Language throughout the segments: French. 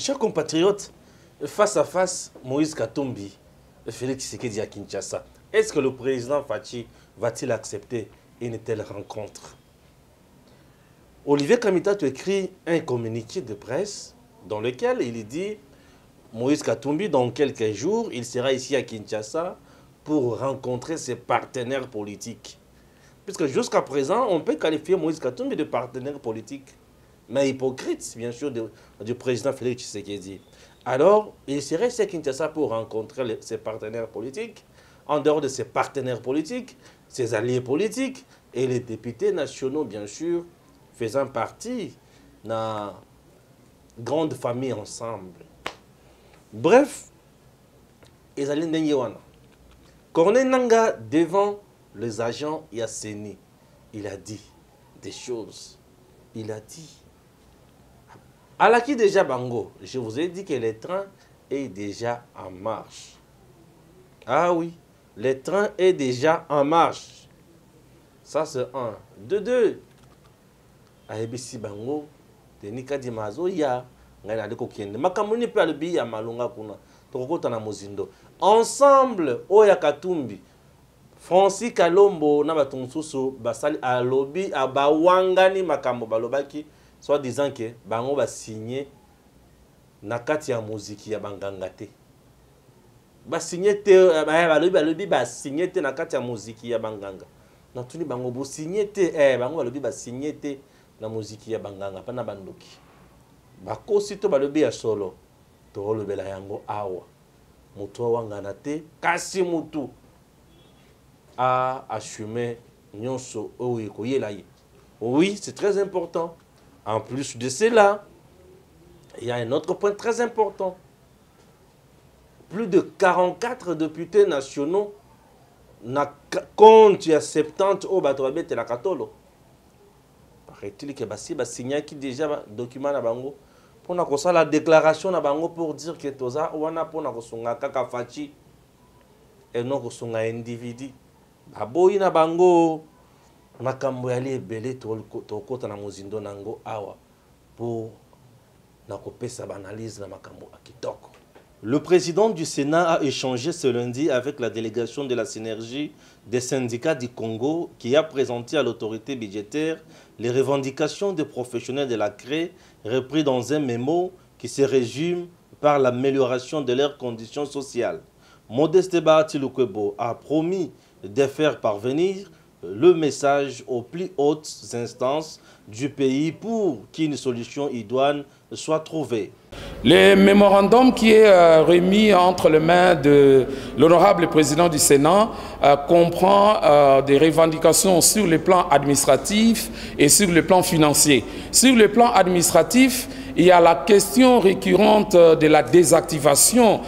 Chers compatriotes, face à face, Moïse Katumbi et Félix Tshisekedi à Kinshasa, est-ce que le président Fachi va-t-il accepter une telle rencontre? Olivier Kamitatou écrit un communiqué de presse dans lequel il dit Moïse Katumbi, dans quelques jours, il sera ici à Kinshasa pour rencontrer ses partenaires politiques. Puisque jusqu'à présent, on peut qualifier Moïse Katumbi de partenaire politique, mais hypocrite, bien sûr, du président Félix Tshisekedi. Alors, il serait ici à Kinshasa pour rencontrer ses partenaires politiques. En dehors de ses partenaires politiques, ses alliés politiques et les députés nationaux, bien sûr, faisant partie de la grande famille ensemble. Bref, ils allaient Nenyewana. Corneille Nanga, devant les agents Yasseni, il a dit des choses. Il a dit Alaki déjà Bango, je vous ai dit que le train est déjà en marche. Ah oui, le train est déjà en marche. Ça c'est un. De deux. Aebisi Bango, Denika di Mazo ya, ngana de kokiende. Makamuni pe albi ya malunga kuna. Tokota na mozindo. Ensemble, Oya Katumbi, Francis Kalombo, na batunsusu, basali alobi, abawangani makambo balobaki, soit disant que bango ba signé na kati ya muziki ya banganga te. Ba signé te, balobi ba signé te na kati ya muziki ya banganga. Na tuni bango bo signé te, bango balobi ba signé te na muziki ya banganga, pa na bandoki. Bakosi to balobi ya solo, to lobela yango awa. Mutu wangana te, kasi mutu a assumé nyonso oyo koyela ye. Oui, c'est très important. En plus de cela, il y a un autre point très important. Plus de 44 députés nationaux na compte ya 70 au batobete la katolo. Paraît-il que basi signé qui déjà document na bango pour na kosa la déclaration na bango pour dire que toza wana pour na kosunga kaka Fachi et non kosunga individu. Baboyi na bango makambo yali ebele tokota na mozindo nango awa pour na kopesa banalise na makambo akitoko. Le président du Sénat a échangé ce lundi avec la délégation de la synergie des syndicats du Congo qui a présenté à l'autorité budgétaire les revendications des professionnels de la CRE repris dans un mémo qui se résume par l'amélioration de leurs conditions sociales. Modeste Bahati Lukwebo a promis de faire parvenir le message aux plus hautes instances du pays pour qu'une solution idoine soit trouvée. Le mémorandum qui est remis entre les mains de l'honorable président du Sénat comprend des revendications sur le plan administratif et sur le plan financier. Sur le plan administratif, il y a la question récurrente de la désactivation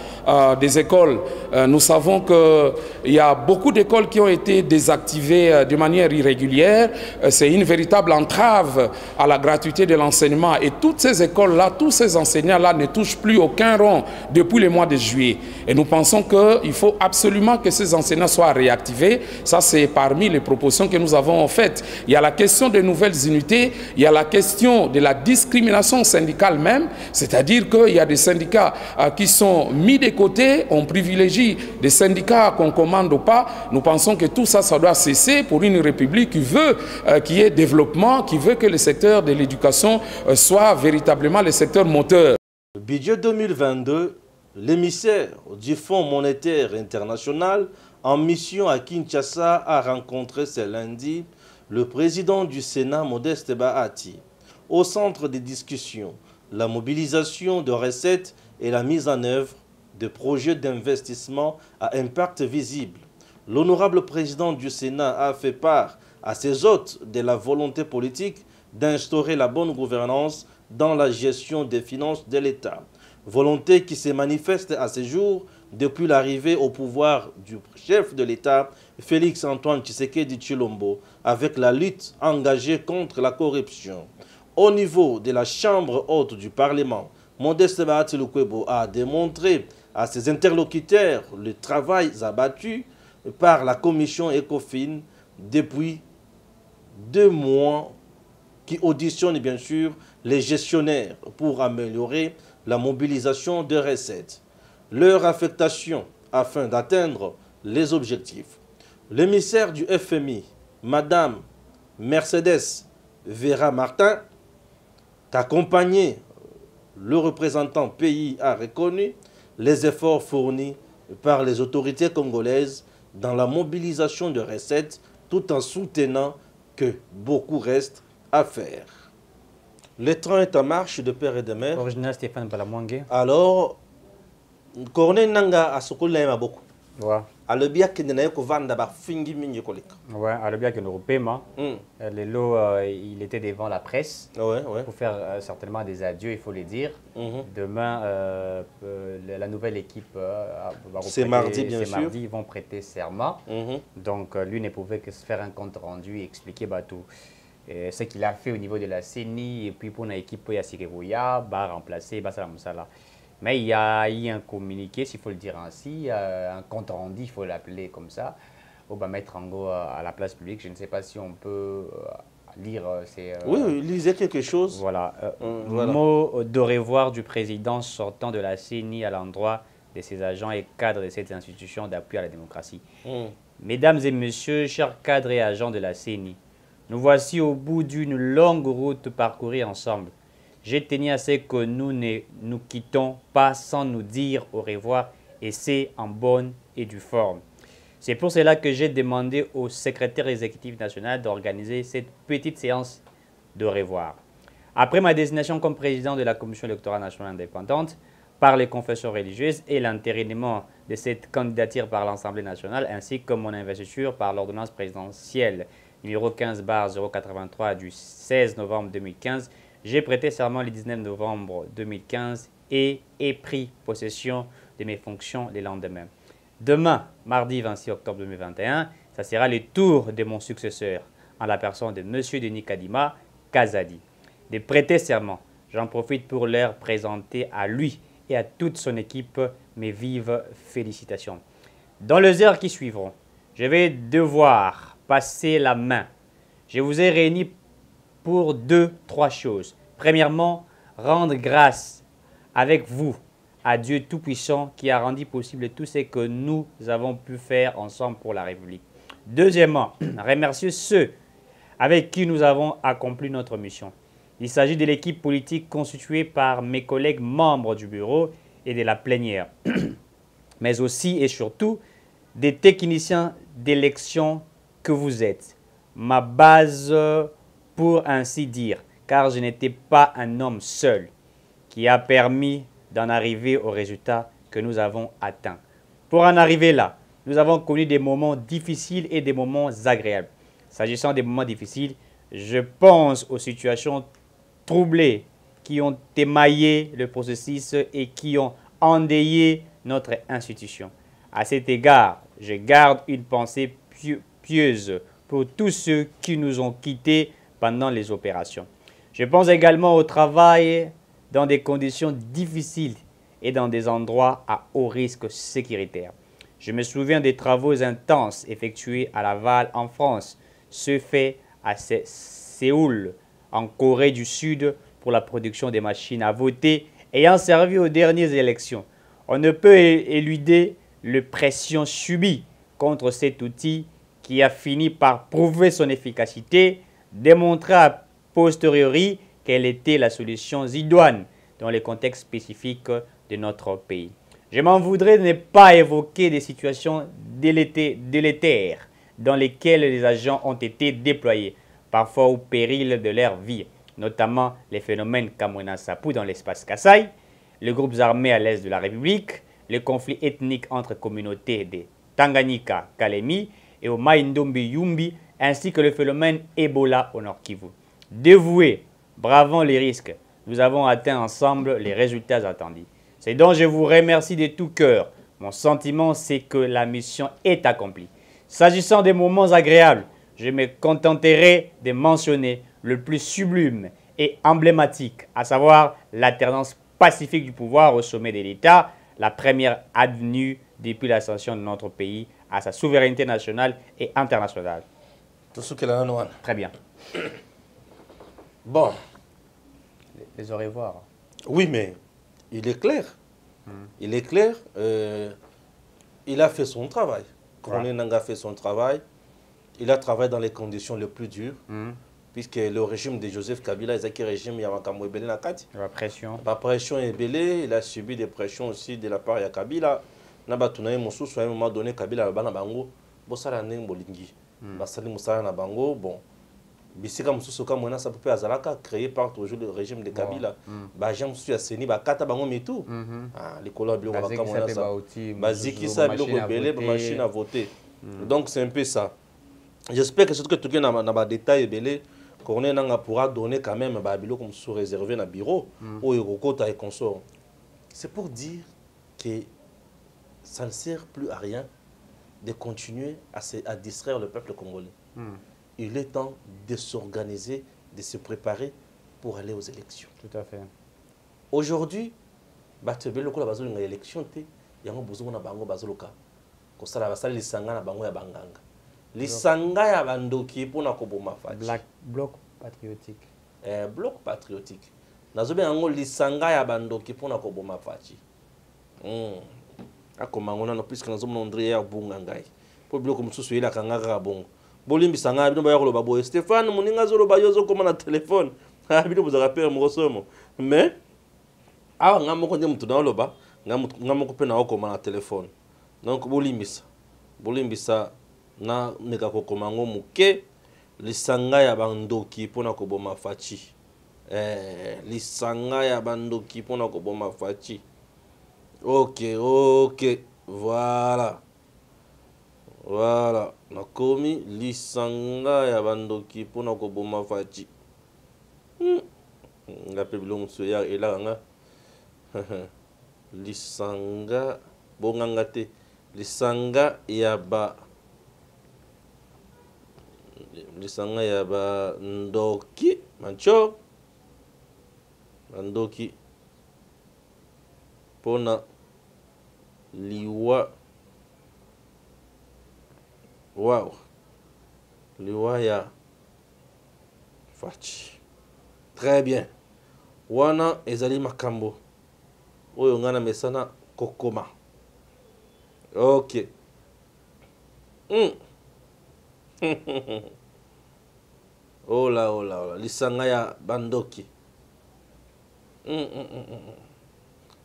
des écoles. Nous savons qu'il y a beaucoup d'écoles qui ont été désactivées de manière irrégulière. C'est une véritable entrave à la gratuité de l'enseignement. Et toutes ces écoles-là, tous ces enseignants-là ne touchent plus aucun rond depuis le mois de juillet. Et nous pensons qu'il faut absolument que ces enseignants soient réactivés. Ça, c'est parmi les propositions que nous avons faites. Il y a la question des nouvelles unités, il y a la question de la discrimination syndicale même, c'est-à-dire qu'il y a des syndicats qui sont mis de côté, on privilégie des syndicats qu'on commande ou pas. Nous pensons que tout ça, ça doit cesser pour une république qui veut qu'il y ait développement, qui veut que le secteur de l'éducation soit véritablement le secteur moteur. Le budget 2022, l'émissaire du Fonds monétaire international en mission à Kinshasa a rencontré ce lundi le président du Sénat, Modeste Bahati. Au centre des discussions, la mobilisation de recettes et la mise en œuvre de projets d'investissement à impact visible. L'honorable président du Sénat a fait part à ses hôtes de la volonté politique d'instaurer la bonne gouvernance dans la gestion des finances de l'État. Volonté qui se manifeste à ce jour depuis l'arrivée au pouvoir du chef de l'État, Félix Antoine Tshisekedi Tshilombo, avec la lutte engagée contre la corruption. Au niveau de la Chambre haute du Parlement, Modeste Bahati Lukwebo a démontré à ses interlocuteurs le travail abattu par la commission ECOFIN depuis 2 mois qui auditionne bien sûr les gestionnaires pour améliorer la mobilisation de recettes, leur affectation afin d'atteindre les objectifs. L'émissaire du FMI, Madame Mercedes Vera Martin, qu'accompagné le représentant pays a reconnu les efforts fournis par les autorités congolaises dans la mobilisation de recettes tout en soutenant que beaucoup reste à faire. Le train est en marche de père et de mère. Original Stéphane Balamwangue. Alors, Corneille Nanga a sokolé beaucoup. Ouais. Alors bien que nous avons vendu d'abord fingi mingi kolik. Ouais, alors bien que nous paiement. Les lots, il était devant la presse. Ouais, ouais. Pour faire certainement des adieux, il faut les dire. Demain, la nouvelle équipe va c'est mardi, bien sûr. Mardi, ils vont prêter serment. Donc, lui ne pouvait que se faire un compte rendu et expliquer tout. Ce qu'il a fait au niveau de la CENI et puis pour l'équipe Yassirevoya, remplacer Bassalamoussala. Mais il y a eu un communiqué, s'il faut le dire ainsi, un compte rendu, il faut l'appeler comme ça, on va mettre en gros à la place publique. Je ne sais pas si on peut lire ces... oui, lisez quelque chose. Voilà. Mot de revoir du président sortant de la CENI à l'endroit de ses agents et cadres de cette institution d'appui à la démocratie. Mesdames et messieurs, chers cadres et agents de la CENI, nous voici au bout d'une longue route parcourue ensemble. J'ai tenu à ce que nous ne nous quittons pas sans nous dire au revoir et c'est en bonne et due forme. C'est pour cela que j'ai demandé au secrétaire exécutif national d'organiser cette petite séance de revoir. Après ma désignation comme président de la Commission électorale nationale indépendante par les confessions religieuses et l'entérinement de cette candidature par l'Assemblée nationale ainsi que mon investiture par l'ordonnance présidentielle numéro 15/083 du 16 novembre 2015, j'ai prêté serment le 19 novembre 2015 et ai pris possession de mes fonctions le lendemain. Demain, mardi 26 octobre 2021, ça sera le tour de mon successeur, en la personne de M. Denis Kadima Kazadi, de prêter serment. J'en profite pour leur présenter à lui et à toute son équipe mes vives félicitations. Dans les heures qui suivront, je vais devoir passer la main. Je vous ai réunis pour 2-3 choses. Premièrement, rendre grâce avec vous à Dieu Tout-Puissant qui a rendu possible tout ce que nous avons pu faire ensemble pour la République. Deuxièmement, remercier ceux avec qui nous avons accompli notre mission. Il s'agit de l'équipe politique constituée par mes collègues membres du bureau et de la plénière, mais aussi et surtout des techniciens d'élection que vous êtes. Ma base, pour ainsi dire, car je n'étais pas un homme seul, qui a permis d'en arriver au résultat que nous avons atteint. Pour en arriver là, nous avons connu des moments difficiles et des moments agréables. S'agissant des moments difficiles, je pense aux situations troublées qui ont émaillé le processus et qui ont endeuillé notre institution. À cet égard, je garde une pensée pieuse pour tous ceux qui nous ont quittés pendant les opérations. Je pense également au travail dans des conditions difficiles et dans des endroits à haut risque sécuritaire. Je me souviens des travaux intenses effectués à Laval en France, ceux faits à Séoul en Corée du Sud pour la production des machines à voter ayant servi aux dernières élections. On ne peut éluder les pressions subies contre cet outil qui a fini par prouver son efficacité, démontrer a posteriori quelle était la solution idoine dans les contextes spécifiques de notre pays. Je m'en voudrais de ne pas évoquer des situations délétères dans lesquelles les agents ont été déployés, parfois au péril de leur vie, notamment les phénomènes Kamwena-Sapu dans l'espace Kasaï, les groupes armés à l'est de la République, les conflits ethniques entre communautés de Tanganyika, Kalemi et au Mai-Ndombe-Yumbi, ainsi que le phénomène Ebola au Nord Kivu. Dévoués, bravant les risques, nous avons atteint ensemble les résultats attendus. C'est donc je vous remercie de tout cœur. Mon sentiment, c'est que la mission est accomplie. S'agissant des moments agréables, je me contenterai de mentionner le plus sublime et emblématique, à savoir l'alternance pacifique du pouvoir au sommet de l'État, la première advenue depuis l'ascension de notre pays à sa souveraineté nationale et internationale. Très bien. Bon. Les au revoir. Oui, mais il est clair. Il est clair. Il a fait son travail. Corneille Nangaa a fait son travail. Il a travaillé dans les conditions les plus dures. Puisque le régime de Joseph Kabila, il régime la pression. La pression est belée. Il a subi des pressions aussi de la part de Kabila. À un moment donné, Kabila a bango. Bosala neng bolingi. Basali musala na bango. Bon. Bisika mususuka mona sa poupée azalaka créé par toujours le régime de Kabila. Bajam su ya seni bakata bango mitu. Ah, les couleurs bio baka mona sa. Baziki sa bilo belé machine à voter. Donc c'est un peu ça. J'espère que surtout que tout na ba détail belé Corneille Nangaa pourra donner quand même ba bilo comme sous réservé na bureau au Eurocota et consort. C'est pour dire que ça ne sert plus à rien de continuer à distraire le peuple congolais. Il est temps de s'organiser, de se préparer pour aller aux élections. Tout à fait. Aujourd'hui, il y a une élection, il y a besoin de bango bazoloka. Comme ça, il y a lisanga na bango ya banganga. Lisanga ya bandoki pour na koboma fati. Bloc patriotique. Bloc patriotique. Nazobe yango lisanga ya bandoki pour na koboma fati. Akomangona no puisque nazomona André ya bunga ngai. Po bloc mususu ila kangaka bongo. Bolimbi sanga bino ba yako babo Stéphane muninga zolo ba yozo koma na téléphone. Bino bozaka père mosomo. Mais awa ngamoko nde mutu na loba ngamoko pe na okoma na téléphone. Donc bolimbisa na meka kokoma ngo muke lisanga ya bandoki pona koboma fachi. Lisanga ya bandoki pona koboma fachi. Ok, voilà. Voilà, nakomi lisanga ya bandoki pona koboma fachi. Ngape bilongo soya elanga. Lisanga bonganga te. Lisanga ya ndoki mancho. Bandoki pona liwa. Wow. Liwa ya fachi. Très bien. Wana ezali makambo. Oyo ngana mesana kokoma. Ok. Oh là. Lisanga ya bandoki.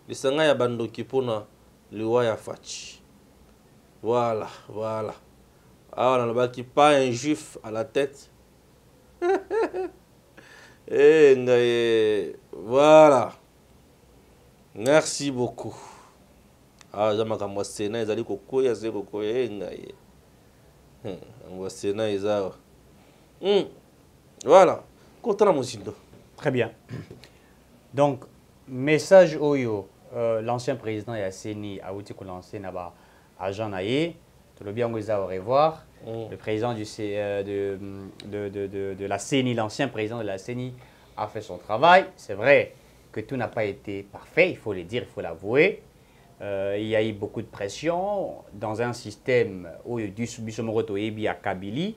Lisanga ya bandoki pona liwa ya fachi. Voilà. Ah, on n'a pas un juif à la tête. Voilà. Merci beaucoup. Ah, j'ai ma Sénat, ils allaient kokoya, c'est kokoya. On va Sénat, ils ont. Voilà. Content mon sindo. Très bien. Donc, message Oyo, l'ancien président Yasseni a outil qu'on lancé là-bas à Jean Naye. Tout le bien, on au revoir. Le président de la CENI, l'ancien président de la CENI, a fait son travail. C'est vrai que tout n'a pas été parfait, il faut le dire, il faut l'avouer. Il y a eu beaucoup de pression dans un système où il y a Kabili,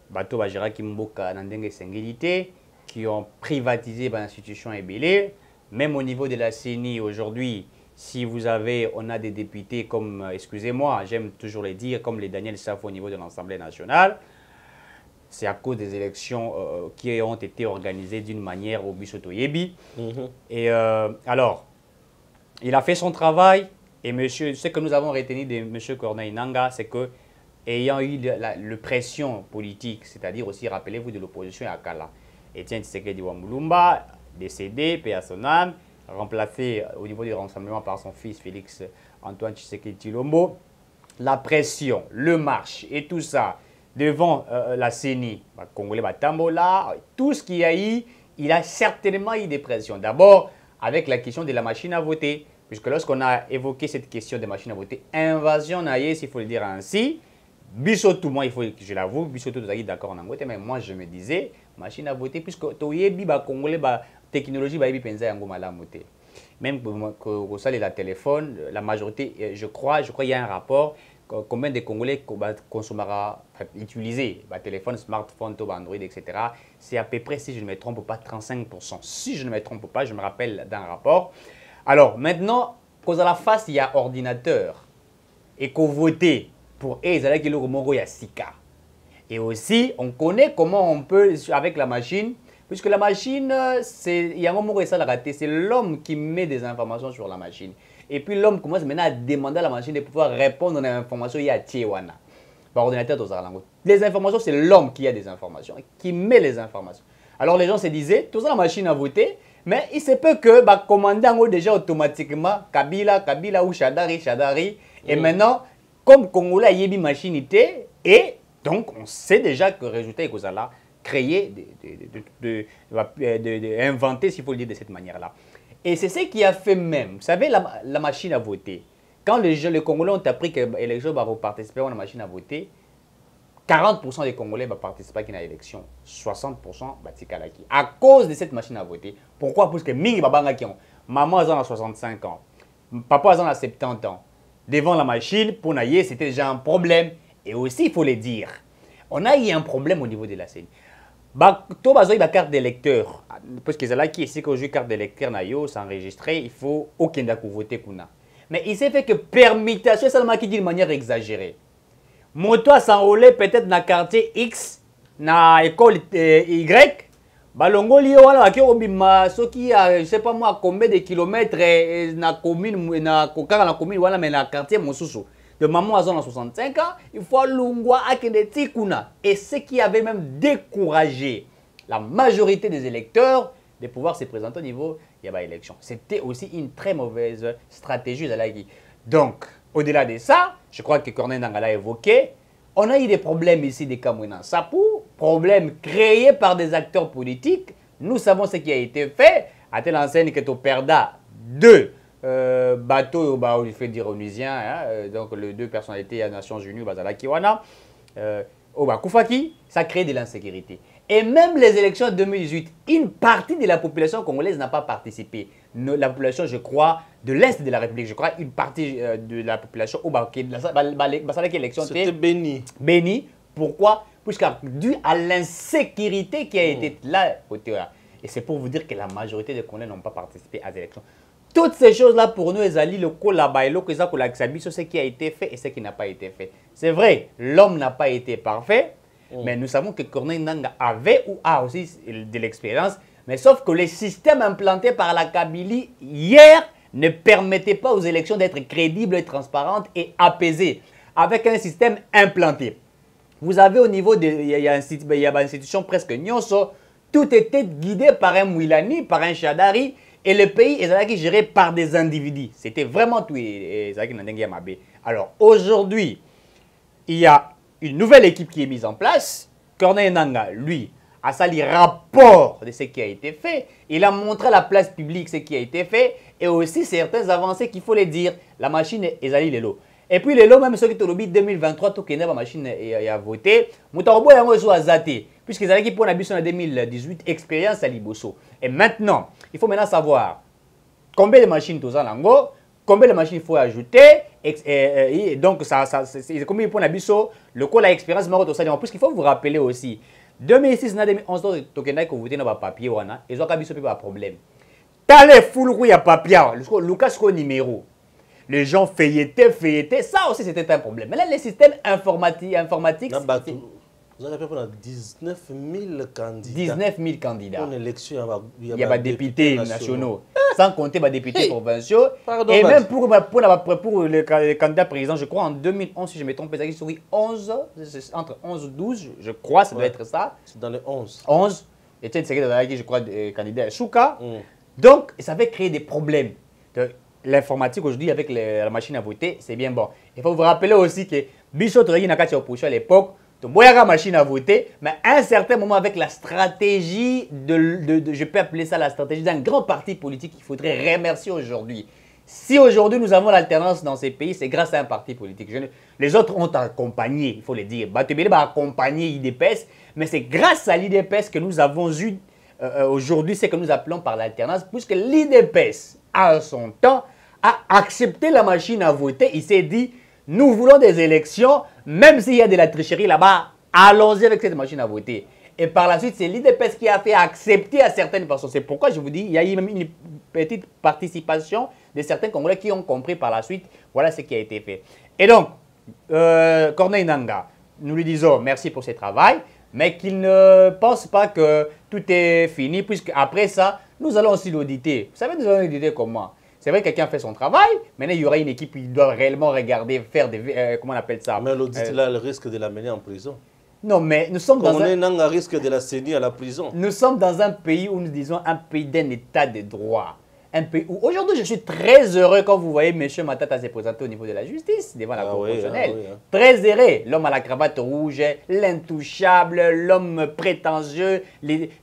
Bato Bajira Kimboka, Nandenge Sengilité, qui ont privatisé l'institution Ebélé. Même au niveau de la CENI aujourd'hui, si on a des députés comme, excusez-moi, j'aime toujours les dire, comme les Daniel Saf au niveau de l'Assemblée nationale, c'est à cause des élections qui ont été organisées d'une manière au Bisoto Yebi. Et alors, il a fait son travail et ce que nous avons retenu de M. Corneille Nangaa, c'est que, ayant eu la pression politique, c'est-à-dire aussi, rappelez-vous, de l'opposition à Kala, Etienne Tshisekedi Wambulumba, décédé, paix à son âme, remplacé au niveau du rassemblement par son fils Félix Antoine Tshisekedi Tshilombo, la pression, le marche et tout ça devant la CENI, Congolais Batambola, tout ce qu'il y a eu, il a certainement eu des pressions. D'abord, avec la question de la machine à voter, puisque lorsqu'on a évoqué cette question de machine à voter, invasion naïe, s'il faut le dire ainsi, Bissotou, moi, il faut que je l'avoue, Bissotou, vous êtes d'accord en Angote, mais moi, je me disais, machine à voter, puisque Toyebi, Congolais, technologie, même que ça, la téléphone, la majorité, je crois qu'il y a un rapport, combien de Congolais consommera, utiliser téléphone, smartphone, Android, etc. C'est à peu près, si je ne me trompe pas, 35%. Si je ne me trompe pas, je me rappelle d'un rapport. Alors, maintenant, quand à la face, il y a ordinateur et qu'on vote pour Ezala qui le y a Sika. Et aussi, on connaît comment on peut, avec la machine, puisque la machine, il y a un moment où ça l'a raté, c'est l'homme qui met des informations sur la machine. Et puis l'homme commence maintenant à demander à la machine de pouvoir répondre aux informations. Il y a Tiewana, par ordinateur dans Zarlango. Les informations, c'est l'homme qui a des informations, qui met les informations. Alors les gens se disaient, tout ça la machine a voté, mais il se peut que bah, commandant déjà automatiquement Kabila ou Shadari. Et maintenant, comme Congolais il y a une machinité, et donc on sait déjà que le résultat est que ça l'a créé, inventé, s'il faut le dire de cette manière-là. Et c'est ce qui a fait même, vous savez, la machine à voter. Quand les Congolais ont appris que l'élection va participer à la machine à voter, 40% des Congolais vont participer à l'élection, 60% Batikalaki. À cause de cette machine à voter. Pourquoi? Parce que Mingi Babanga qui ont maman a 65 ans, papa a 70 ans. Devant la machine, pour naïe, c'était déjà un problème. Et aussi, il faut le dire, on a eu un problème au niveau de la scène. Tout le monde a carte d'électeur. Parce que c'est là qui ici que j'ai carte d'électeur, c'est enregistré, il faut aucun d'accord voter. Mais il s'est fait que permutation, c'est seulement qui dit de manière exagérée. Moto a s'enrôlé peut-être dans le quartier X, dans l'école Y. Balongoli wala qui obima ce qui a je sais pas moi combien de kilomètres na commune na kokanga la commune wala mais na quartier Mosusu. De maman à 65 ans, il faut lungwa akende tikuna et ce qui avait même découragé la majorité des électeurs de pouvoir se présenter au niveau de l'élection. C'était aussi une très mauvaise stratégie de la Guy. Donc, au-delà de ça, je crois que Corneille Nangaa l'a évoqué, on a eu des problèmes ici des Camerounais Sapou, problèmes créés par des acteurs politiques. Nous savons ce qui a été fait. À telle enseigne que tu perds deux bateaux, il fait dire onusien, donc les deux personnalités des Nations Unies, Bazala Kiwana, Koufaki, ça crée de l'insécurité. Et même les élections de 2018, une partie de la population congolaise n'a pas participé. La population, je crois, de l'Est de la République, je crois, une partie de la population, c'était béni. Béni. Pourquoi? Puisque dû à l'insécurité qui a été là. Et c'est pour vous dire que la majorité des Congolais n'ont pas participé à ces élections. Toutes ces choses-là, pour nous, Ezali, le Kolabaïlo, ce qui a été fait et ce qui n'a pas été fait. C'est vrai, l'homme n'a pas été parfait, mais nous savons que Corneille Nangaa avait ou a aussi de l'expérience. Mais sauf que les systèmes implantés par la Kabylie hier ne permettaient pas aux élections d'être crédibles, et transparentes et apaisées. Avec un système implanté. Vous avez au niveau de... Il y a une institution presque nyonso. Tout était guidé par un Mouilani, par un Shadari. Et le pays est géré par des individus. C'était vraiment tout. Alors aujourd'hui, il y a une nouvelle équipe qui est mise en place. Corneille Nangaa, lui, a sali rapport de ce qui a été fait. Il a montré à la place publique ce qui a été fait. Et aussi certaines avancées qu'il faut les dire. La machine est allée Lelo. Et puis Lelo, même ceux qui ont 2023, tout la machine a voté. Moutarbo a zaté. Puisqu'ils allaient pour la en 2018, expérience à Liboso. Et maintenant, il faut maintenant savoir combien de machines tout ça lango, combien de machines il faut ajouter. Et donc, c'est combien il faut la biso, le coup, la expérience, puisqu'il faut vous rappeler aussi. 2006 2011 tokenda ko voter na ba papier wana ezo ka biso pe ba problème tale full rouille à papier Lucas ko numéro les gens feuilletaient ça aussi c'était un problème mais là les systèmes informatiques vous avez fait 19 000 candidats 19 000 candidats pour l'élection il y a des députés nationaux sans compter les députés provinciaux et même pour le candidat président je crois en 2011 si je me trompe pas sur 11 entre 11 ou 12 je crois ça doit être ça c'est dans les 11 Etienne Tshisekedi je crois candidat Chouka donc ça avait créé des problèmes l'informatique aujourd'hui avec la machine à voter c'est bien bon il faut vous rappeler aussi que Bicho Touregi n'a qu'à opposition à l'époque la machine à voter, mais à un certain moment avec la stratégie je peux appeler ça la stratégie d'un grand parti politique qu'il faudrait remercier aujourd'hui. Si aujourd'hui nous avons l'alternance dans ces pays, c'est grâce à un parti politique. Les autres ont accompagné, il faut le dire. Batebele a accompagné l'IDPS, mais c'est grâce à l'IDPS que nous avons eu aujourd'hui ce que nous appelons par l'alternance, puisque l'IDPS, à son temps, a accepté la machine à voter. Il s'est dit, nous voulons des élections, même s'il y a de la tricherie là-bas, allons-y avec cette machine à voter. Et par la suite, c'est l'IDPS qui a fait accepter à certaines personnes. C'est pourquoi je vous dis, il y a eu même une petite participation de certains Congolais qui ont compris par la suite, voilà ce qui a été fait. Et donc, Corneille Nangaa, nous lui disons merci pour ce travail, mais qu'il ne pense pas que tout est fini, puisque après ça, nous allons aussi l'auditer. Vous savez, nous allons l'auditer comment? C'est vrai que quelqu'un fait son travail, maintenant il y aura une équipe qui doit réellement regarder, faire des... comment on appelle ça? Mais l'audit là, le risque de l'amener en prison. Non, mais nous sommes dans un risque de la CENI à la prison. Nous sommes dans un pays où nous disons un pays d'un état de droit. Un pays où aujourd'hui je suis très heureux quand vous voyez M. Matata se présenter au niveau de la justice, devant la Cour constitutionnelle. Très heureux. L'homme à la cravate rouge, l'intouchable, l'homme prétentieux,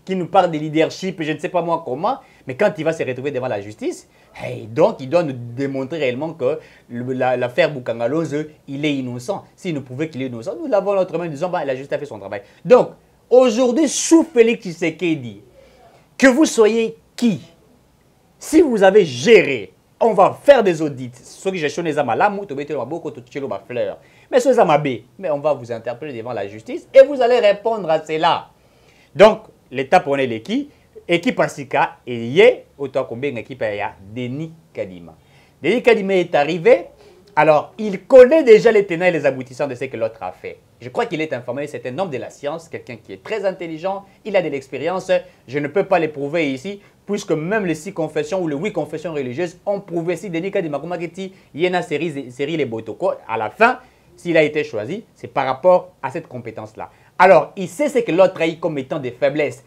qui nous parle de leadership, je ne sais pas moi comment. Mais quand il va se retrouver devant la justice, hey, donc il doit nous démontrer réellement que l'affaire Boukangalose, il est innocent. S'il nous prouvait qu'il est innocent, nous l'avons notre main en disant, bah, la justice a fait son travail. Donc, aujourd'hui, sous Félix Tshisekedi, que vous soyez qui, si vous avez géré, on va faire des audits. Ceux qui gestionne les amalams, fleurs. Mais ceux amabés, mais on va vous interpeller devant la justice et vous allez répondre à cela. Donc, l'État prenait l'équipe. Équipe Ansika et yé, autant combien d'équipe il y a Denis Kadima. Denis Kadima est arrivé, alors il connaît déjà les tenants et les aboutissants de ce que l'autre a fait. Je crois qu'il est informé, c'est un homme de la science, quelqu'un qui est très intelligent, il a de l'expérience. Je ne peux pas l'éprouver ici, puisque même les 6 confessions ou les 8 confessions religieuses ont prouvé si Denis Kadima Kumaketi, il y a une série les Botoko. À la fin, s'il a été choisi, c'est par rapport à cette compétence-là. Alors, il sait ce que l'autre a eu comme étant des faiblesses.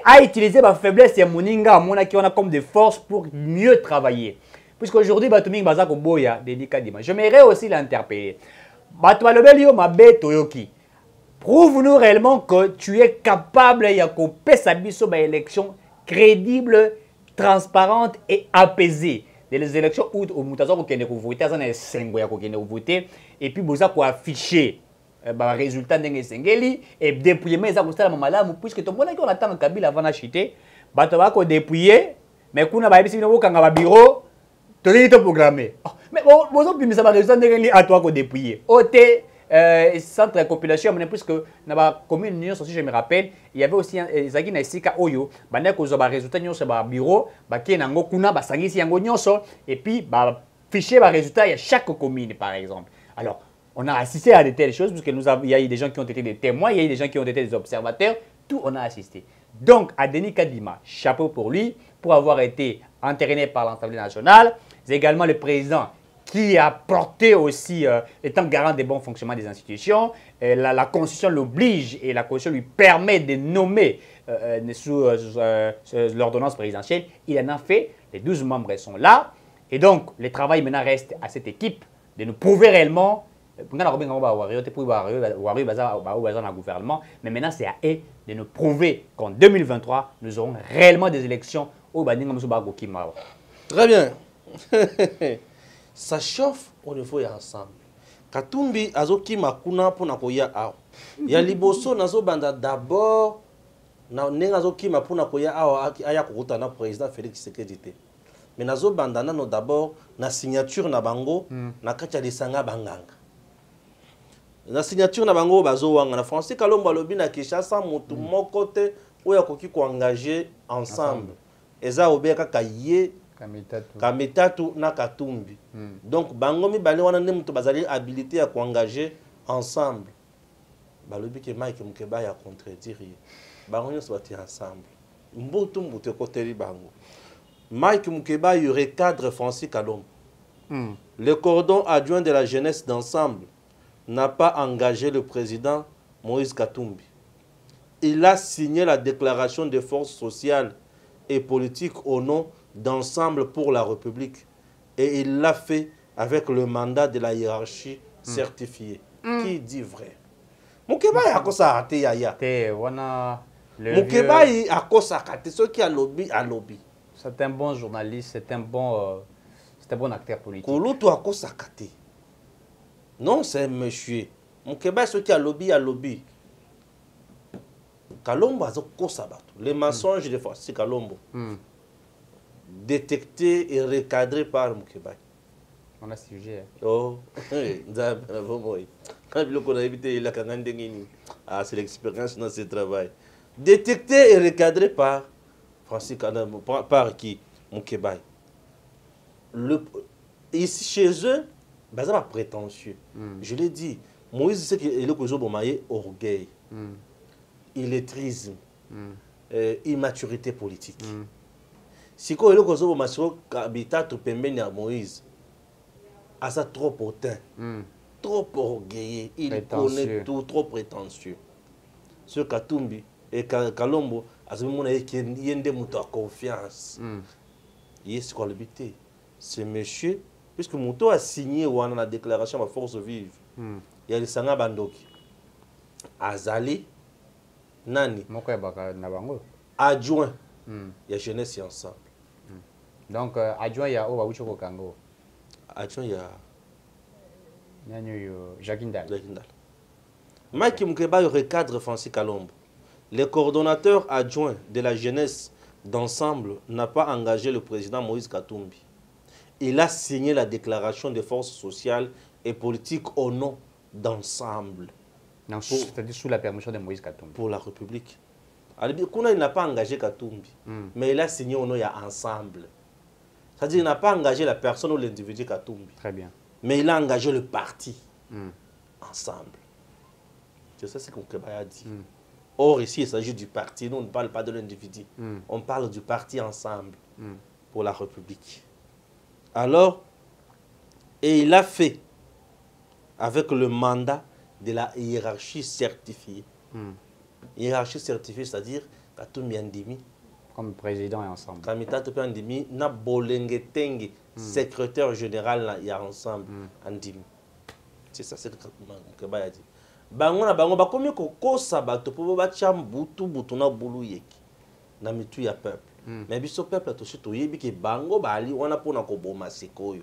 A utilisé ma faiblesse et Moninga, qui on a comme des forces pour mieux travailler. Puisqu'aujourd'hui, j'aimerais aussi l'interpeller. Prouve-nous réellement que tu es capable de élection crédible, transparente et apaisée. Les élections où voter et puis vous avez affiché résultat ndenge sengeli et dépouiller mais ça kostala malamu puisque to mona ki on attend Kabila avant d'acheter bato ba ko dépouiller mais kuna ba bisi bino kanga ba bureau to li to programmer mais bozo bimisa ba résultat ndenge li atwa ko dépouiller oté centre de compilation mais puisque na ba commune union aussi je me rappelle il y avait aussi zaki na esika oyo banda ko zo ba résultat nyonso ba bureau ba ke nango kuna ba sangisi yango nyonso et puis ba fichier ba résultat il y a chaque commune par exemple. Alors on a assisté à de telles choses, parce qu'il y a eu des gens qui ont été des témoins, il y a eu des gens qui ont été des observateurs, tout on a assisté. Donc, à Denis Kadima, chapeau pour lui, pour avoir été entériné par l'Assemblée nationale. C'est également le président qui a porté aussi, étant garant des bons fonctionnements des institutions. La Constitution l'oblige et la Constitution lui permet de nommer sous l'ordonnance présidentielle. Il en a fait, les 12 membres sont là. Et donc, le travail maintenant reste à cette équipe de nous prouver réellement. Mais maintenant, c'est à eux de nous prouver qu'en 2023, nous aurons réellement des élections au Badinga. Très bien. Ça chauffe au niveau ensemble. Katumbi azoki makuna pona koya awa. Ya liboso nazo banda d'abord na nenga azoki mapuna koya awa aya kokota na président Félix Tshisekedi te. Mais nazo banda nano d'abord na signature na bango na kacha lisanga banganga. La signature na bango bazo wanga na Francis Kalomba lobi na Kinshasa mutu moko te oya koki ko engager ensemble. Eza obeka kaye kamitatu na Katumbi. Donc bango mi bale wana ne mutu bazali habilité ya ko engager ensemble. Balobi ke Mike Mukeba ya contredire. Bango nyo soit ensemble. Mbutu mbutu koteli bango. Mike Mukeba y aurait cadre Francis Kalomba. Le cordon adjoint de la jeunesse d'ensemble n'a pas engagé le président Moïse Katumbi. Il a signé la déclaration de force sociale et politique au nom d'Ensemble pour la République. Et il l'a fait avec le mandat de la hiérarchie certifiée. Qui dit vrai? Mukeba a kosa raté yaya. Mukeba a kosa raté. Ceux qui a lobby, a lobby. C'est un bon journaliste, c'est un bon acteur politique. Kouloutou a kosa raté. Non, c'est un monsieur. Mon Québec, ceux qui a lobby, a lobby. Kalombo a kosabato. Les mensonges de Francis Kalombo. Détectés et recadrés par mon Québec. On a ce sujet. Oh, c'est l'expérience dans ce travail. détecté et recadré par Francis Kalombo, par qui Moukebaye. Ici, chez eux, bah, ça va prétentieux. Je l'ai dit, Moïse, c'est qu'il est le orgueil, illettrisme, immaturité politique. Si quoi le cause de habitat tout pembeni à Moïse, à ça trop hautain, trop orgueilleux, il connaît tout, trop prétentieux. Ce Katumbi et Kalombo, à ce moment-là, il y a des moutons à confiance. Il est quoi le but? Ce monsieur, puisque Mouto a signé ou la déclaration de force vive, il y a le Sanga Bandoki, Azali, Nani, adjoint, il y a jeunesse et ensemble. Donc, adjoint, il y a Ouachoko Kango. Adjoint, il y a Jacquindal. Mike Mukeba recadre Francis Kalombo. Le coordonnateur adjoint de la jeunesse d'ensemble n'a pas engagé le président Moïse Katumbi. Il a signé la déclaration des forces sociales et politiques au nom d'ensemble. C'est-à-dire sous la permission de Moïse Katumbi. Pour la République. Il n'a pas engagé Katumbi, mais il a signé au nom d'ensemble. C'est-à-dire qu'il n'a pas engagé la personne ou l'individu Katumbi. Très bien. Mais il a engagé le parti ensemble. C'est ça ce qu'on a dit. Or, ici, il s'agit du parti. Nous, on ne parle pas de l'individu. On parle du parti ensemble pour la République. Alors, et il a fait avec le mandat de la hiérarchie certifiée. Hiérarchie certifiée, c'est-à-dire Katumbi Andimi. Comme président et ensemble. Kamita Tope Andimi, na Bolengetenge, secrétaire général, il y a ensemble Andimi. C'est ça, c'est ce que je dis. Bango na bango bakomi ko kosa bato po ba cham butu na bulu yeki na mitu ya peuple. Mais biso peuple to shito yebi ke bango bali wana pona ko boma sekoyo.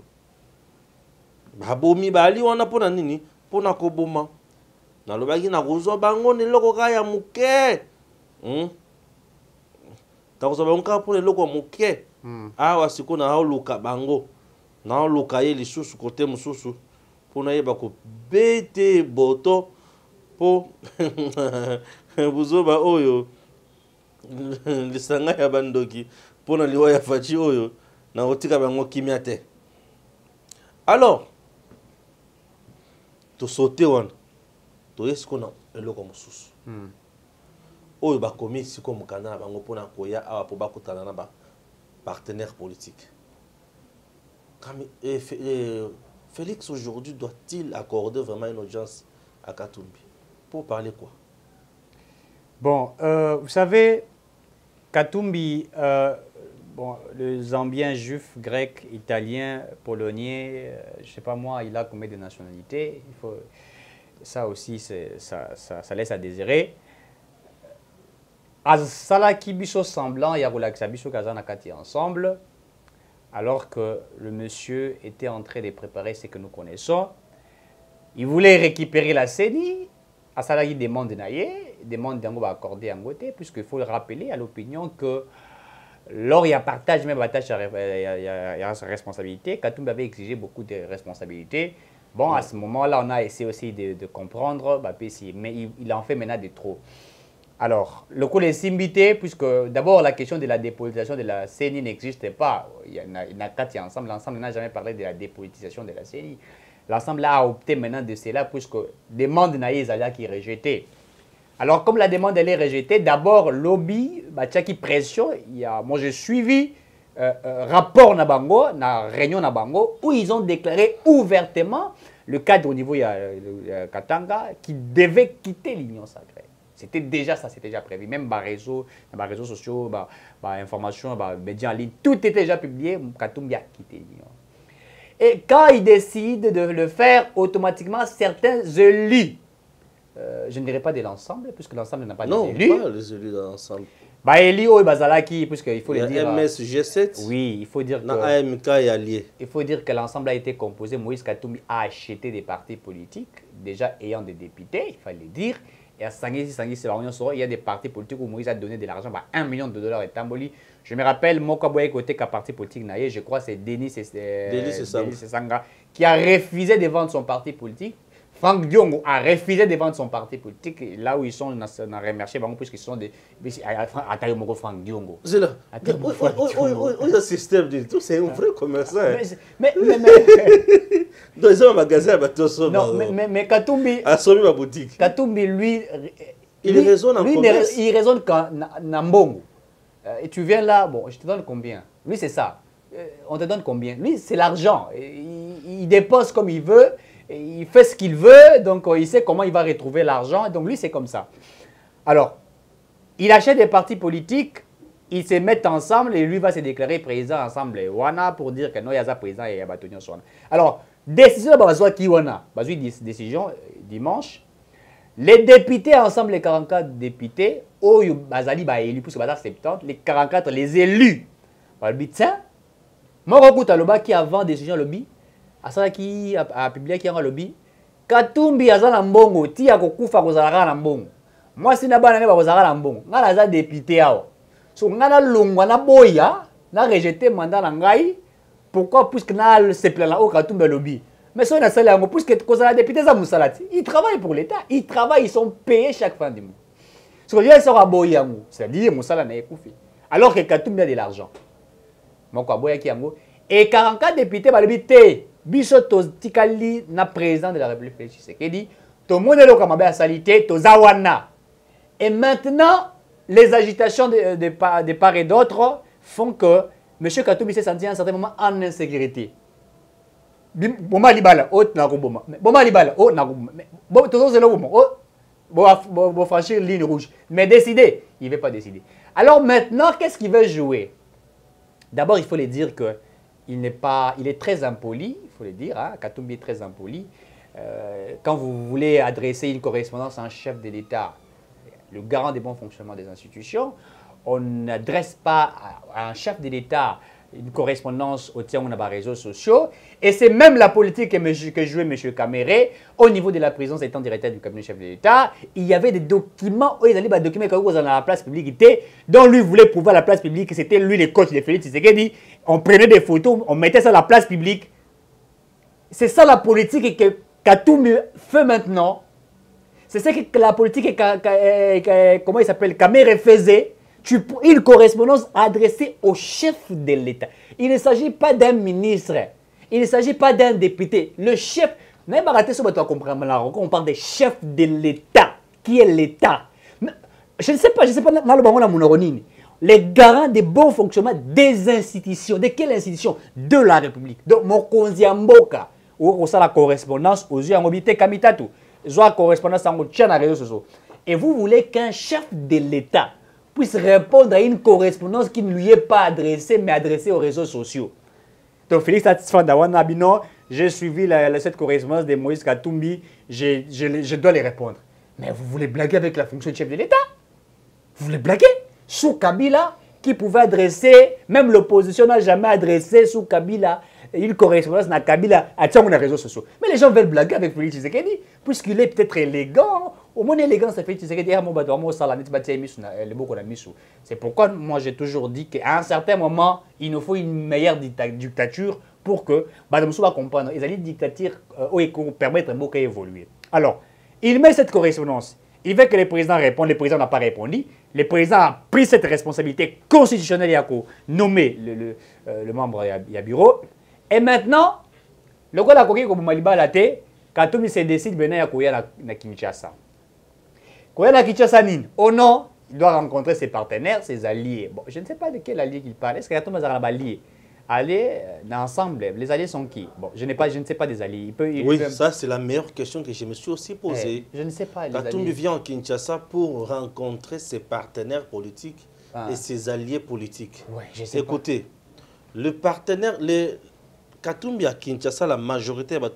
Babomi bali wana pona nini? Pona ko boma. Na lobaki na kuzo bango ni loko kaya muke. Ta kuzo bango ka pona loko muke. Awa siko na luka bango. Na luka ye lisusu kote mususu. Pona yeba ko bete boto po buzoba oyo lisanga ya bandoki pona liwa ya fachi oyo na otika bango kimia te. Alors to sauter wana to yesko na eloko mususu oyo bakomi siko mukanda na bango pona koya awa po bakutana na ba partenaire politique. Félix aujourd'hui doit-il accorder vraiment une audience à Katumbi? Pour parler quoi? Bon, vous savez, Katumbi, bon, le Zambien, juif, grec, italien, polonais, je ne sais pas moi, il a combien de nationalités? Il faut, ça aussi, ça laisse à désirer. Azala Kibiso semblant, il y a Relaxabiso Kazanakati ensemble, alors que le monsieur était en train de préparer ce que nous connaissons. Il voulait récupérer la CENI. Asala demande d'ango accorder en côté, puisqu'il faut le rappeler à l'opinion que lors il y a partage même attache à sa responsabilité, Katumbi avait exigé beaucoup de responsabilités. Bon, à ce moment-là, on a essayé aussi de comprendre, mais il en fait maintenant de trop. Alors, le coup est simbité, puisque d'abord la question de la dépolitisation de la CENI n'existe pas. Il y a quatre ensemble, l'ensemble n'a jamais parlé de la dépolitisation de la CENI. L'ensemble a opté maintenant de cela, puisque demande Naïzala qui est rejetée. Alors, comme la demande elle est rejetée, d'abord, lobby, qui pression, moi j'ai suivi rapport Nabango, na réunion Nabango, où ils ont déclaré ouvertement le cadre au niveau de Katanga qui devait quitter l'Union sacrée. C'était déjà ça, c'était déjà prévu. Même par réseaux sociaux, informations, médias en ligne, tout était déjà publié. Katumbi a quitté l'Union. Et quand ils décident de le faire, automatiquement, certains élus, je ne dirais pas de l'ensemble, puisque l'ensemble n'a pas non, élus. Non, pas les élus de l'ensemble. Élus, puisqu'il faut le dire. MSG7. Oui, il faut dire que. AMK est allié. Il faut dire que l'ensemble a été composé. Moïse Katumbi a acheté des partis politiques, déjà ayant des députés, il fallait le dire. Et à Sangisi, il y a des partis politiques où Moïse a donné de l'argent, $1 million et Tamboli. Je me rappelle, Mokaboye côté qu'un parti politique naïe, je crois que c'est Denis Sanga, qui a refusé de vendre son parti politique, Franck Diongo a refusé de vendre son parti politique. Là où ils sont, on a remercié puisqu'ils sont des... Attends, Franck Diongo. C'est là. Le système du tout, c'est un vrai commerçant. Mais... Dans un magasin, non, mais Katumbi... A sauvé ma boutique. Katumbi, lui... Il raisonne en commerce. Il raisonne quand Nambongo. Et tu viens là, bon, je te donne combien? Lui, c'est ça. On te donne combien? Lui, c'est l'argent. Il dépose comme il veut. Il fait ce qu'il veut, donc il sait comment il va retrouver l'argent. Donc lui, c'est comme ça. Alors, il achète des partis politiques, ils se mettent ensemble et lui va se déclarer président ensemble. Wana pour dire que non, il y a ça président et il y a Batonio Swana. Alors, décision de qui Wana? Décision dimanche. Les députés ensemble, les 44 députés, Bazali va élu pour ce 70, les 44, les élus. Tiens, moi, je qui avant décision lobby. Asala qui a publié qui a un lobby. Katumbi azala mbongo ti ya kokufa kozalaka na mbongo. Moi si na bana ne ba kozalaka na mbongo. Ngala za député awo. So ngala longwa na boya na rejeter mandat na ngai. Pourquoi puisque na se plaint au Katumbi lobby. Mais so na sala ngo puisque kozala député za musalati. Ils travaillent pour l'état, ils travaillent, ils sont payés chaque fin du mois. So yo sera boya ngo, c'est-à-dire musala na ekufi. Alors que Katumbi a de l'argent. Moko boya ki yango et 44 députés ba lobby té. Biso tikali na président de la République Félix Tshisekedi, to monelo kamabe a salité, to zawana. Et maintenant, les agitations de part et d'autre font que M. Katumbi s'est senti à un certain moment en insécurité. Boma libala, oh nakuboma. Boma libala, oh nakuboma. Bon, tout ça bon franchir ligne rouge. Mais décider, il ne veut pas décider. Alors maintenant, qu'est-ce qu'il veut jouer? D'abord, il faut le dire que il est très impoli, il faut le dire, hein, Katumbi est très impoli. Quand vous voulez adresser une correspondance à un chef de l'État, le garant des bons fonctionnements des institutions, on n'adresse pas à un chef de l'État une correspondance au tien des réseaux sociaux. Et c'est même la politique que jouait M. Caméré au niveau de la présidence étant directeur du cabinet chef de l'État. Il y avait des documents, ils allaient documents dans la place publique, dont lui voulait prouver à la place publique que c'était lui le coach de Félix Tshisekedi. On prenait des photos, on mettait ça à la place publique. C'est ça la politique que Katumbi fait maintenant. C'est ça que la politique comment il s'appelle, Caméré faisait. Une correspondance adressée au chef de l'État. Il ne s'agit pas d'un ministre. Il ne s'agit pas d'un député. Le chef, on parle des chefs de l'État. Qui est l'État? Je ne sais pas, les garants des bons fonctionnements des institutions. De quelle institution? De la République. Donc, Mokonzi Mboka, où ça la correspondance aux yeux en mobilité Kamitatu. Soit correspondance en réseaux sociaux. Et vous voulez qu'un chef de l'État puisse répondre à une correspondance qui ne lui est pas adressée, mais adressée aux réseaux sociaux. Donc, Félix Dawana Abino, j'ai suivi cette correspondance de Moïse Katumbi, je dois les répondre. Mais vous voulez blaguer avec la fonction de chef de l'État? Vous voulez blaguer? Sous Kabila, qui pouvait adresser, même l'opposition n'a jamais adressé sous Kabila une correspondance à Kabila à les réseaux sociaux. Mais les gens veulent blaguer avec Félix Tshisekedi, puisqu'il est peut-être élégant. Au moins élégant, ça fait Tshisekedi. C'est pourquoi moi j'ai toujours dit qu'à un certain moment, il nous faut une meilleure dictature pour que Madame Souba comprenne. Ils allaient dictature pour permettre à évoluer. Alors, il met cette correspondance. Il veut que le président réponde. Le président n'a pas répondu. Le président a pris cette responsabilité constitutionnelle et a nommé le membre du bureau. Et maintenant, le gars qui a Maliba la tête, quand il se décide de venir à Kinshasa. Koya Kinshasa, oh non, il doit rencontrer ses partenaires, ses alliés. Bon, je ne sais pas de quel allié il parle. Est-ce qu'il y a tout le monde allié? Alliés ensemble, les alliés sont qui? Bon, je ne sais pas des alliés. Oui, ça c'est la meilleure question que je me suis aussi posée. Je ne sais pas. Katumbi vient à Kinshasa pour rencontrer ses partenaires politiques et ses alliés politiques. Ouais, je sais Écoutez, pas. Le partenaire, Katumbi à Kinshasa, la majorité de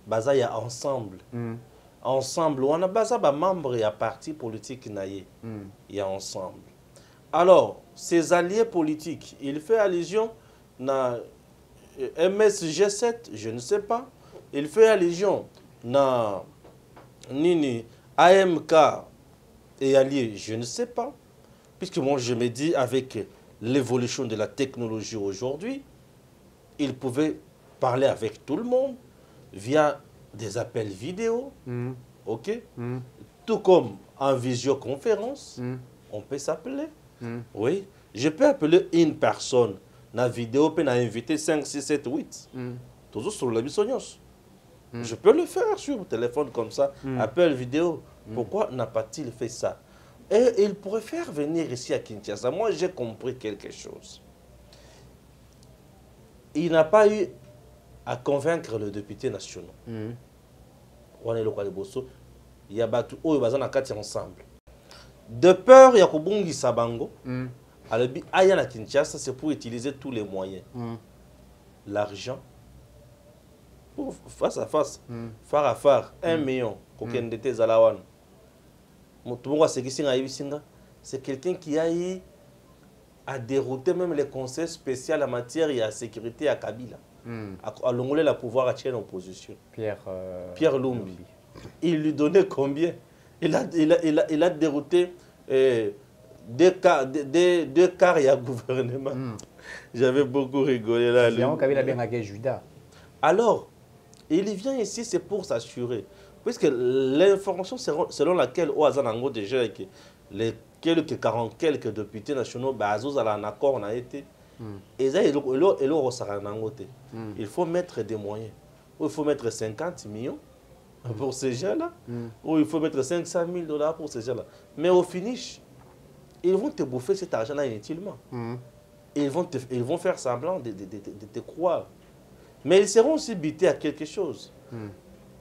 Bazaya ensemble. Ensemble, on a basé membres et partis politiques il y a ensemble. Alors, ces alliés politiques, il fait allusion à MSG7, je ne sais pas. Il fait allusion à Nini, AMK et alliés, je ne sais pas. Puisque moi, je me dis, avec l'évolution de la technologie aujourd'hui, il pouvait parler avec tout le monde via des appels vidéo, ok? Tout comme en visioconférence, on peut s'appeler. Oui, je peux appeler une personne, la vidéo peut inviter 5, 6, 7, 8. Toujours sur la bisognos. Je peux le faire sur le téléphone comme ça, appel vidéo. Pourquoi n'a pas-il fait ça? Et il pourrait faire venir ici à Kinshasa. Moi, j'ai compris quelque chose. Il n'a pas eu à convaincre le député national. On est le quoi de Bosso. Il y a battu au bazana kati ensemble. De peur, il y a Kobungi Sabango. Alors, Aya na Kinshasa, c'est pour utiliser tous les moyens. L'argent, face à face, phare à phare, 1 million, c'est quelqu'un qui a eu à dérouter même les conseils spéciaux en matière de sécurité à Kabila, à l'ongolais la pouvoir à tirer l'opposition. Pierre Lumbi. Il lui donnait combien? Il a dérouté 2 quarts et un gouvernement. J'avais beaucoup rigolé là. Alors, il vient ici, c'est pour s'assurer. Puisque l'information selon laquelle Ouazanango déjà que les quelques députés nationaux, un accord on a été. Et ça, il faut mettre des moyens. Il faut mettre 50 millions pour ces gens-là. Ou il faut mettre 500 000 $ pour ces gens-là. Mais au finish, ils vont te bouffer cet argent-là inutilement. Ils vont faire semblant de te croire. Mais ils seront aussi bités à quelque chose.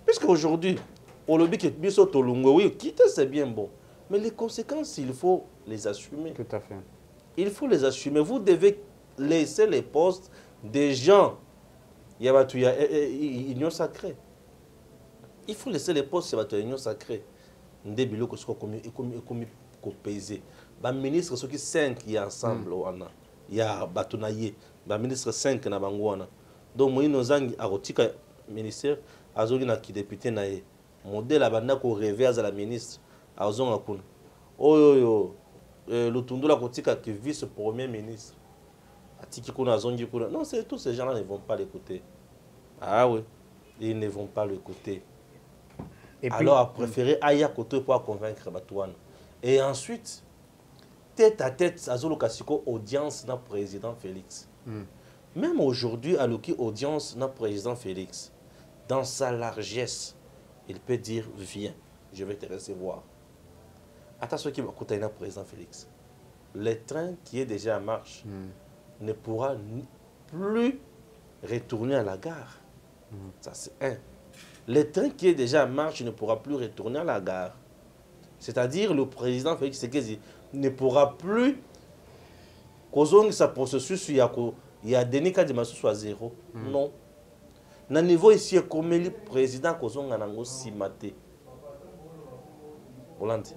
Puisque aujourd'hui, au lobby qui est oui, quitter c'est bien bon. Mais les conséquences, il faut les assumer. Tout à fait. Il faut les assumer. Vous devez laisser les postes des gens. Il y a une union sacrée. Il faut laisser les postes de l'union sacrée. Ndebilo que ce soit comme pesé. Les ministres sont 5 qui sont ensemble. Il y a Batonaye. Les ministres 5 na bangwana. Donc moi nous avons un ministère azogina qui député naé. Modèle abanda ko rêver à la ministre azonga kuna. Oyo le tundula kotika qui vice premier ministre. Atiki kuna azongi kuna. Non, c'est tous ces gens-là ne vont pas l'écouter. Ah oui, ils ne vont pas l'écouter. Alors à préférer Aya Koto pour convaincre Batouane. Et ensuite, tête à tête, Azolo Kasiko, audience dans le président Félix. Même aujourd'hui, à l'audience audience dans le président Félix, dans sa largesse, il peut dire, viens, je vais te recevoir. Attention qui va écouter le président Félix. Le train qui est déjà en marche ne pourra plus retourner à la gare. Ça, c'est un. Le train qui est déjà en marche ne pourra plus retourner à la gare. C'est-à-dire le président Félix Tshisekedi ne pourra plus causer sa processus il y a Denis Kadimasu soit 0. Non. Na niveau ici comme le président kozonga nango simate. Hollande.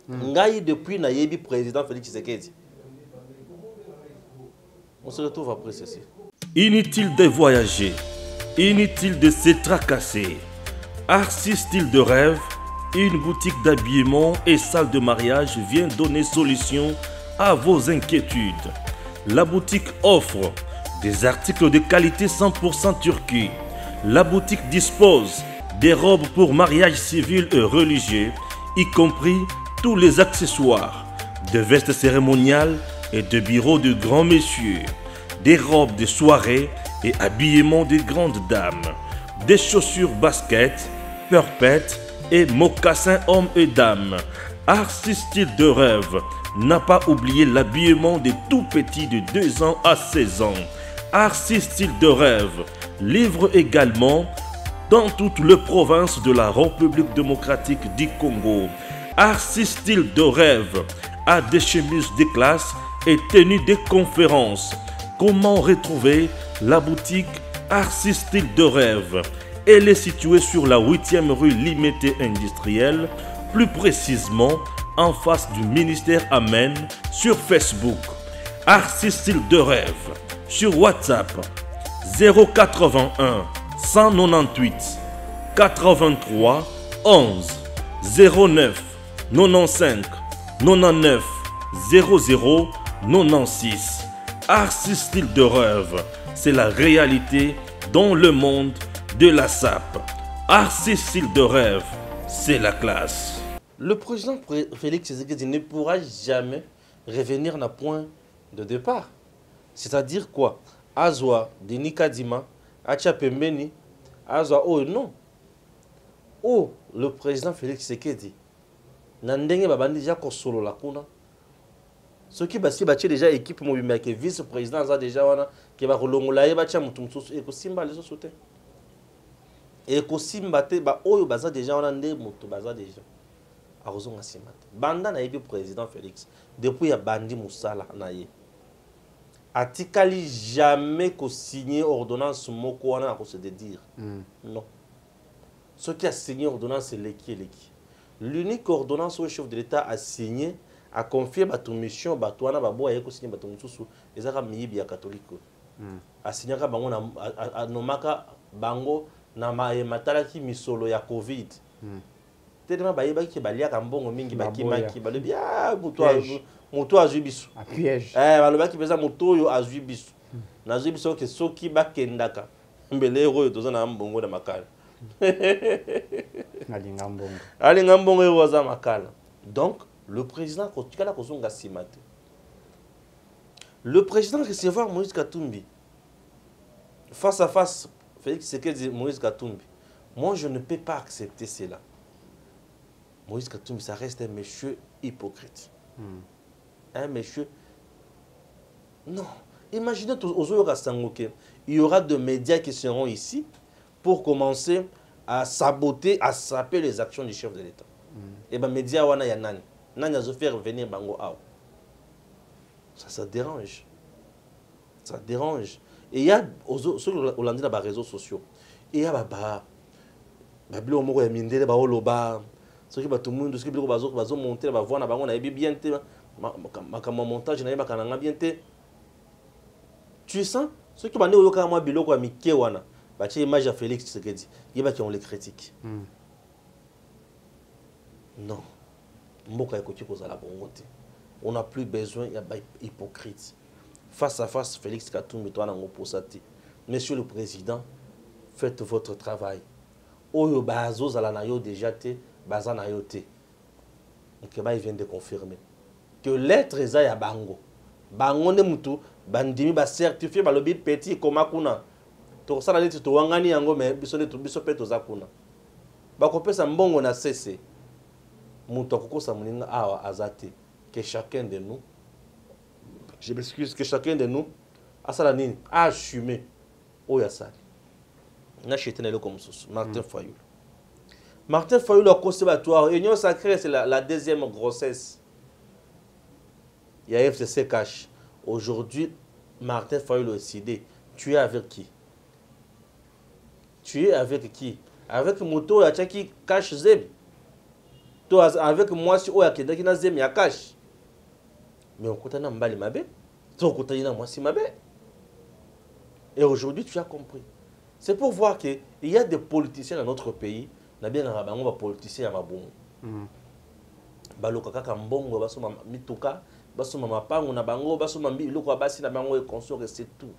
Ngai depuis na yebi président Félix Tshisekedi. On se retrouve après ceci. Inutile de voyager, inutile de se tracasser. Arcis Style de Rêve, une boutique d'habillement et salle de mariage vient donner solution à vos inquiétudes. La boutique offre des articles de qualité 100% Turquie. La boutique dispose des robes pour mariage civil et religieux, y compris tous les accessoires, de vestes cérémoniales et de bureaux de grands messieurs, des robes de soirée et habillement de grandes dames, des chaussures baskets, perpètes et mocassins hommes et dames. Arcis Style de Rêve n'a pas oublié l'habillement des tout petits de 2 ans à 16 ans. Arcis Style de Rêve livre également dans toutes les provinces de la République démocratique du Congo. Arcis Style de Rêve a des chemises de classe et tenues de conférences. Comment retrouver la boutique Arcis Style de Rêve? Elle est située sur la 8e rue Limité Industrielle, plus précisément en face du ministère Amen, sur Facebook. Arcis Style de Rêve, sur WhatsApp 081 198 83 11 09 95 99 00 96. Arcis Style de Rêve, c'est la réalité dans le monde de la SAP. Artiste style de rêve, c'est la classe. Le président Félix Tshisekedi ne pourra jamais revenir à un point de départ. C'est-à-dire quoi? Azwa, Denis Kadima, Acha Pembeni, Azwa, oh non. Oh, le président Félix Tshisekedi, Nandenge Babandi déjà Kosolo la kuna. Ce qui basi bache déjà équipe mobile qui vice-président za déjà wana qui va relongola ye bacha mutumsusu et ko simba les soute. Et ko simba te ba oyo baza déjà wana nde mutu baza déjà. Arozonga simate. Banda na yebi président Félix depuis ya bandi musala na ye. Atikali jamais ko signer ordonnance moko wana ko se dire. Non. Ce qui a signé ordonnance c'est l'équipe. L'unique ordonnance où le chef de l'État a signé a confié bato mission bato wana babo aye ko signer bato mususu ezaka miyibi ya catholique. A signé ka bango na nomaka bango na matalaki misolo ya Covid. Tellement bayeba ki baliaka mbongo mingi bakimaki balobi ah muto azwi biso. A piège. Balobaki pesa muto yo azwi biso. Na azwi biso ke soki bakendaka mbele oyo toza na mbongo na makala. Alinga mbongo yo za makala. Donc le président le président recevoir Moïse Katumbi face à face Félix Tshisekedi Moïse Katumbi. Moi je ne peux pas accepter cela. Moïse Katumbi ça reste un monsieur hypocrite. Un monsieur. Non. Imaginez il y aura des médias qui seront ici pour commencer à saboter, à saper les actions du chef de l'État. Et bien, les médias, il y a nani. Nani a fait revenir Bango Ao. Ça dérange. Ça dérange. Et il y a, sur les réseaux sociaux, il y a ceux qui va tout le monde, ceux qui va monter, va voir, on a bien ma montage, on a bien. Tu sens ceux qui vont dire au Kama Biloko Mike Wana, bah tu image à Félix Tshisekedi, il va qui on les critique. Non, on n'a plus besoin d'hypocrite. Face à face, Félix Katumbi, Monsieur le Président, faites votre travail. Oyo bazo zalanayo déjà te, bazanayo te. Donc il vient de confirmer que l'être est à Bango. Bango ne mutu, bandimi ba certifié ba lobi petit koma kuna. To sala neti to wangani yango mais biso peto za kuna. Ba kopesa mbongo na cesse. Mutu akokosa muninga awa azate que chacun de nous, je m'excuse, que chacun de nous a sala nini a assumé oya sali. Na chetene le comme Martin Fayulu. Martin Fayulu au conservatoire, Union sacrée c'est la deuxième grossesse. Il y a FCC cash. Aujourd'hui, Martin Fayulu a décidé. Tu es avec qui? Tu es avec qui? Avec Moto et qui cash Zem. Toi, avec moi, si on a qui n'a Zem, il y a cash. Mais on compte dans Mbali Mabe. On compte dans moi si Mabe. Et aujourd'hui, tu as compris. C'est pour voir qu'il y a des politiciens dans notre pays. On a bien un politicien à Mabon. Baloka kaka mbongo baso mituka baso mama pango na bango baso mambi loko basi na bango et consort et c'est tout.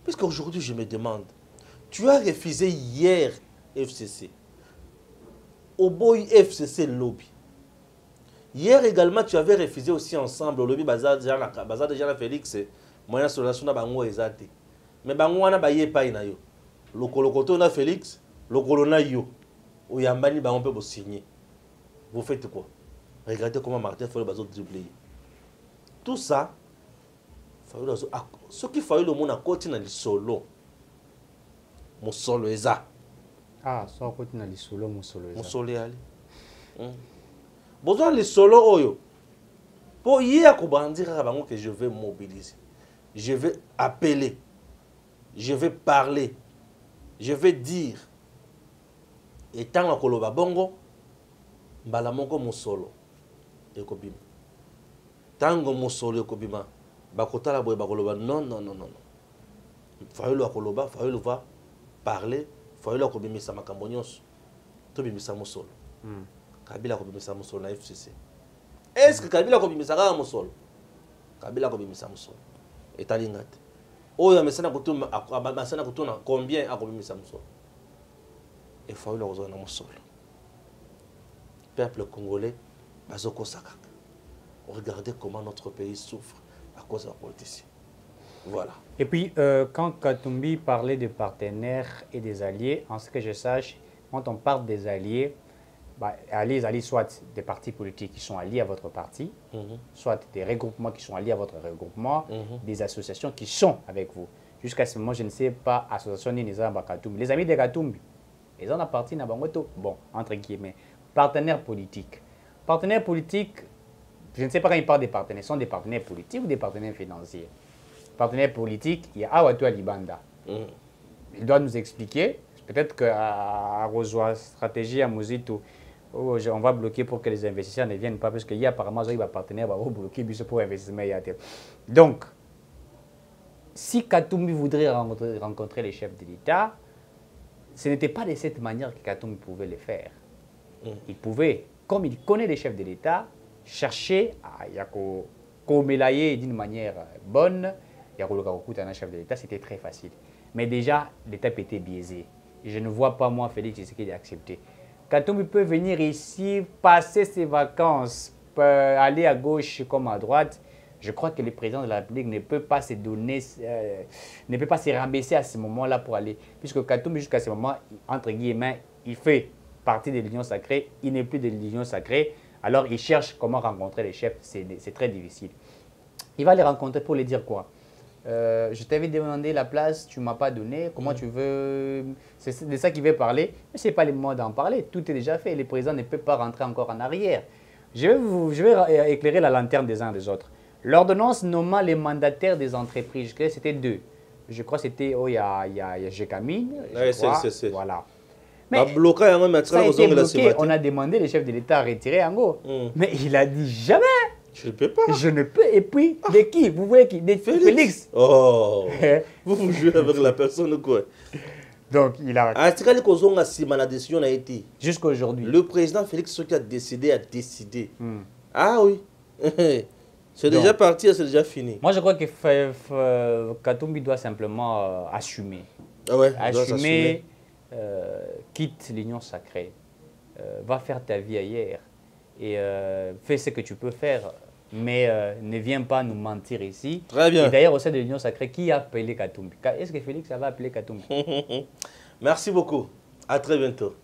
Puisque aujourd'hui je me demande, tu as refusé hier FCC. Au boy FCC lobby. Hier également tu avais refusé aussi ensemble au lobby bazar déjà la Félix moyen solution na bango ezate. Mais bango wana baye pa ina yo. Lokolokoto na Félix, lokolo na yo. Oyambani bango peut signer. Vous faites quoi? Regardez comment Martin Fayulu va dribbler. Tout ça, ce qui fait le monde à côté dans le solo. Mon solo est ça. Ah, ça à côté dans le solo, mon solo est ça. Mon solo est allé. Besoin le solo oyo. Pour y avoir que je vais mobiliser. Je vais appeler. Je vais parler. Je vais dire. Et tant que koloba bongo, mbala moko mosolo ekobima. Tango mosolo ekobima, bakotala boye bakoloba non. Fayulu akoloba, Fayulu va parler, Fayulu akobimisa makambo nyonso. To bimisa mosolo. Kabila akobimisa mosolo na FCC. Est-ce que Kabila akobimisa ka mosolo? Kabila akobimisa mosolo. Etalingate. Oyo amesana kutuma combien akobimisa mosolo? il faut le rejoindre dans sol. Peuple congolais, Bazoko Sakak. Regardez comment notre pays souffre à cause de la politique. Voilà. Et puis, quand Katumbi parlait de partenaires et des alliés, en ce que je sache, quand on parle des alliés, les alliés soit des partis politiques qui sont alliés à votre parti, soit des regroupements qui sont alliés à votre regroupement, des associations qui sont avec vous. Jusqu'à ce moment, je ne sais pas, association ni les Katumbi. Les amis de Katumbi, ils en appartiennent à Bangoto. Bon, entre guillemets. Partenaires politiques. Partenaires politiques, je ne sais pas quand ils parlent des partenaires, sont des partenaires politiques ou des partenaires financiers. Partenaires politiques, il y a Awatou Alibanda. Il doit nous expliquer, peut-être qu'à Rosoa, stratégie à Mozito, on va bloquer pour que les investisseurs ne viennent pas, parce qu'il y a apparemment des partenaires qui vont bloquer pour investissement. Donc, si Katumbi voudrait rencontrer les chefs de l'État, ce n'était pas de cette manière que Katumbi pouvait le faire. Il pouvait, comme il connaît les chefs de l'État, chercher à mélayer d'une manière bonne. Un chef de l'État, c'était très facile. Mais déjà, l'étape était biaisée. Je ne vois pas, moi, Félix Tshisekedi accepter. Katumbi peut venir ici, passer ses vacances, aller à gauche comme à droite. Je crois que le président de la République ne peut pas se donner, ne peut pas se rabaisser à ce moment-là pour aller. Puisque Katumbi, jusqu'à ce moment, entre guillemets, il fait partie de l'Union sacrée, il n'est plus de l'Union sacrée. Alors, il cherche comment rencontrer les chefs, c'est très difficile. Il va les rencontrer pour les dire quoi? Je t'avais demandé la place, tu ne m'as pas donné, comment tu veux... C'est de ça qu'il veut parler, mais ce n'est pas le moment d'en parler, tout est déjà fait, le président ne peut pas rentrer encore en arrière. Je vais éclairer la lanterne des uns et des autres. L'ordonnance nommant les mandataires des entreprises, c'était 2. Je crois que c'était, il y a Gécamine, voilà. Mais ça a été bloqué, on a demandé le chef de l'État à retirer en gros. Mais il a dit jamais. Je ne peux pas. Je ne peux. Et puis, de qui? Vous voulez qui? De Félix. Oh. Vous jouez avec la personne ou quoi? Donc, il a... la décision a été. Jusqu'à aujourd'hui. Le président Félix Tshisekedi a décidé. Ah oui. C'est déjà parti, c'est déjà fini. Moi, je crois que Katumbi doit simplement assumer. Ah ouais, assumer. Quitte l'union sacrée, va faire ta vie ailleurs et fais ce que tu peux faire, mais ne viens pas nous mentir ici. Très bien. Et d'ailleurs, au sein de l'union sacrée, qui a appelé Katumbi? Est-ce que Félix va appeler Katumbi? Merci beaucoup. À très bientôt.